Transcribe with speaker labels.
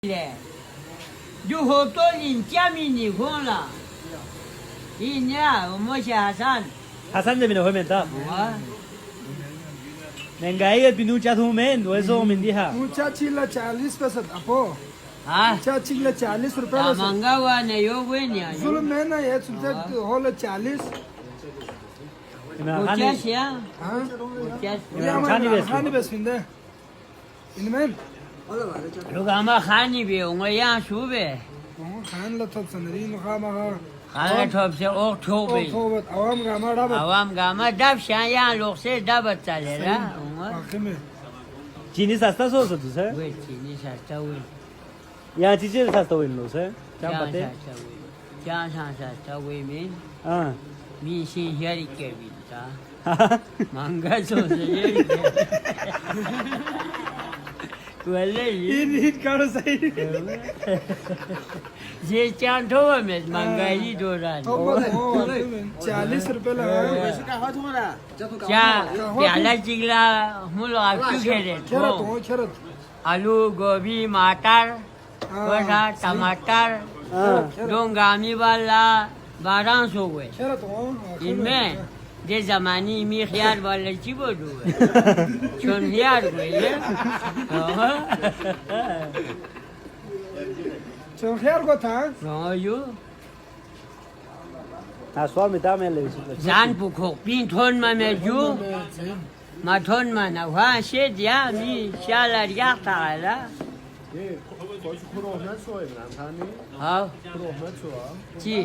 Speaker 1: 嘞，有好多人家里离婚了，一年我们下山，
Speaker 2: Hasan de bine menta.
Speaker 1: 我
Speaker 2: Nengai binu chatu men, weso mendiha.
Speaker 3: ऊंचा चिल्ला 40% अपो
Speaker 1: 啊，
Speaker 3: ऊंचा चिल्ला 40 रुपए
Speaker 1: 大
Speaker 3: बस
Speaker 1: 忙个话呢有问呢，
Speaker 3: जुल्म में ना ये सुनते होल 40
Speaker 1: 我家乡，
Speaker 3: हाँ
Speaker 1: 我家
Speaker 3: ये हमारे खाने बस फिंदे इनमें
Speaker 1: Rugama khani be, unga yang su be,
Speaker 3: Khan लथब सनरी मखा मखा
Speaker 1: khana top se ok to be.
Speaker 3: थोबत आवाम गामा डाबत
Speaker 1: Awam gama dab shan yang lok se dabat tale la, unga.
Speaker 3: आखिर में
Speaker 2: Chini sasta sosa tu se.
Speaker 1: We chini sa tawi,
Speaker 2: Ya chichi sasta win lo se. Cham
Speaker 1: jang
Speaker 2: pate.
Speaker 1: sa tawi, jang sa tawi min,
Speaker 2: Ah.
Speaker 1: min sin yari ke bin ta. Manga so se yari ke. Wale yi.
Speaker 2: In hit karo sai.
Speaker 1: Je chan to me manga yi do ra.
Speaker 3: थोबत 40 रुपए लगा
Speaker 1: Ja, प्याला चिगला मुलो आपकी खेले
Speaker 3: खेरत
Speaker 1: तो
Speaker 3: हो खेरत
Speaker 1: आलू गोभी मटर वैसा टमाटर
Speaker 2: Ah.
Speaker 1: डोंगामी वाला 1200 हुए
Speaker 3: खेरत हो
Speaker 1: इनमें जे जमानी मी खियार वाले ची बोलू चुन खियार हुए ये
Speaker 3: चल खैर को था
Speaker 1: यो
Speaker 2: Aswal mita men le.
Speaker 1: जान पुखो पिन थोन में मैं जो मा थोन में ना वहाँ से दिया मी शाला रिया था ला हाँ जी